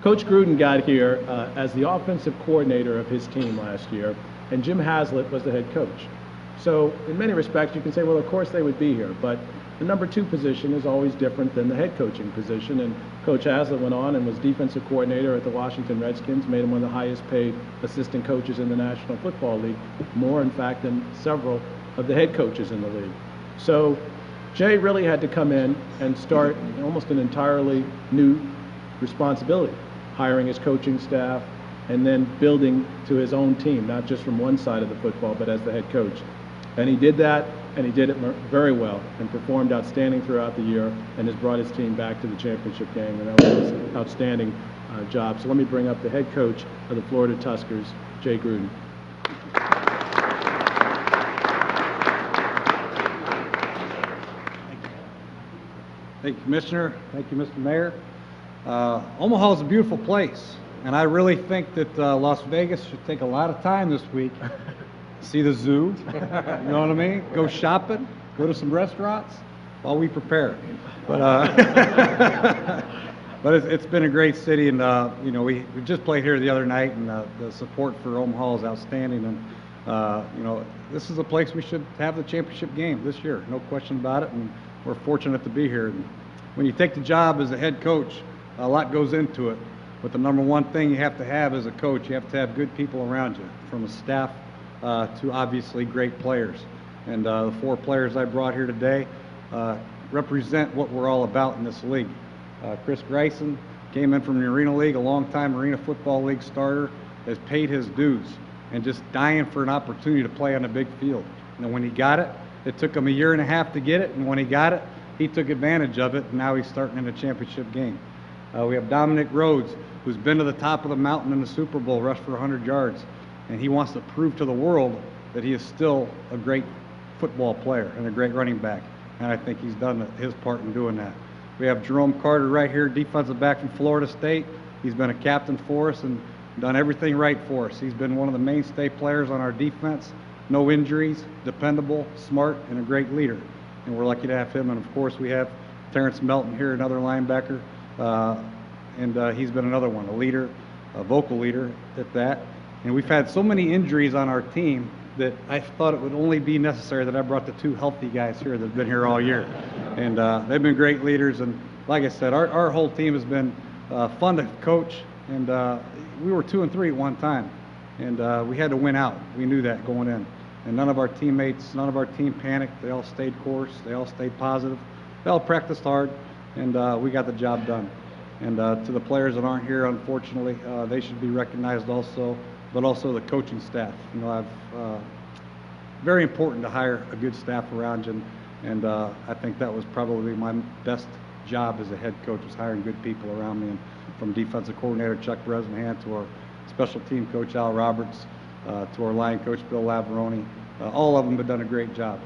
Coach Gruden got here as the offensive coordinator of his team last year, and Jim Haslett was the head coach. So in many respects, you can say, well, of course they would be here, but the number 2 position is always different than the head coaching position, and Coach Haslett went on and was defensive coordinator at the Washington Redskins, made him one of the highest paid assistant coaches in the National Football League, more in fact than several of the head coaches in the league. So Jay really had to come in and start almost an entirely new responsibility, hiring his coaching staff and then building to his own team, not just from one side of the football, but as the head coach. And he did that, and he did it very well and performed outstanding throughout the year and has brought his team back to the championship game, and that was an outstanding job. So let me bring up the head coach of the Florida Tuskers, Jay Gruden. Thank you, Commissioner. Thank you, Mr. Mayor. Omaha is a beautiful place, and I really think that Las Vegas should take a lot of time this week. See the zoo, you know what I mean? Go shopping, go to some restaurants while we prepare. But but it's been a great city, and you know, we just played here the other night, and the support for Omaha is outstanding. And you know, this is a place we should have the championship game this year, no question about it. And we're fortunate to be here. And when you take the job as a head coach, a lot goes into it. But the number 1 thing you have to have as a coach, you have to have good people around you, from a staff to obviously great players. And the 4 players I brought here today represent what we're all about in this league. Chris Grayson came in from the Arena League, a long-time Arena Football League starter, has paid his dues and just dying for an opportunity to play on a big field. And when he got it, it took him 1.5 years to get it, and when he got it, he took advantage of it, and now he's starting in a championship game. We have Dominic Rhodes, who's been to the top of the mountain in the Super Bowl, rushed for 100 yards, and he wants to prove to the world that he is still a great football player and a great running back, and I think he's done his part in doing that. We have Jerome Carter right here, defensive back from Florida State. He's been a captain for us and done everything right for us. He's been one of the mainstay players on our defense. No injuries, dependable, smart, and a great leader. And we're lucky to have him. And of course, we have Terrence Melton here, another linebacker. And he's been another one, a leader, a vocal leader at that. And we've had so many injuries on our team that I thought it would only be necessary that I brought the 2 healthy guys here that have been here all year. And they've been great leaders. And like I said, our whole team has been fun to coach. And we were 2-3 at one time. And we had to win out. We knew that going in. And none of our teammates, none of our team panicked. They all stayed course. They all stayed positive. They all practiced hard, and we got the job done. And to the players that aren't here, unfortunately, they should be recognized also, but also the coaching staff. You know, very important to hire a good staff around you, and I think that was probably my best job as a head coach, was hiring good people around me, and from defensive coordinator Chuck Bresnahan to our special team coach Al Roberts, to our line coach Bill Lavaroni. All of them have done a great job,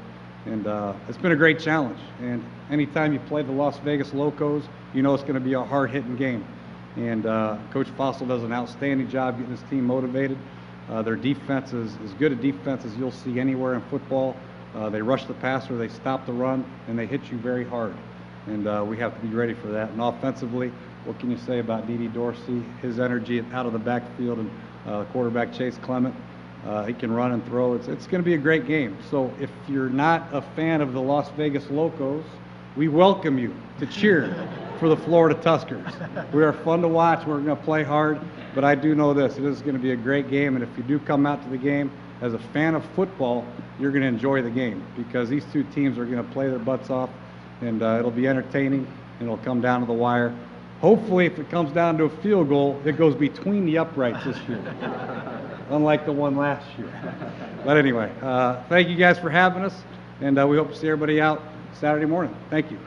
and it's been a great challenge. And anytime you play the Las Vegas Locos, you know it's going to be a hard-hitting game. And Coach Fossil does an outstanding job getting his team motivated. Their defense is as good a defense as you'll see anywhere in football. They rush the passer, they stop the run, and they hit you very hard. And we have to be ready for that. And offensively, what can you say about Dede Dorsey, his energy out of the backfield, and quarterback Chase Clement? He can run and throw. It's going to be a great game. So if you're not a fan of the Las Vegas Locos, we welcome you to cheer for the Florida Tuskers. We are fun to watch. We're going to play hard. But I do know this. It is going to be a great game. And if you do come out to the game as a fan of football, you're going to enjoy the game, because these 2 teams are going to play their butts off. And it'll be entertaining, and it'll come down to the wire. Hopefully, if it comes down to a field goal, it goes between the uprights this year, unlike the one last year. But anyway, thank you guys for having us, and we hope to see everybody out Saturday morning. Thank you.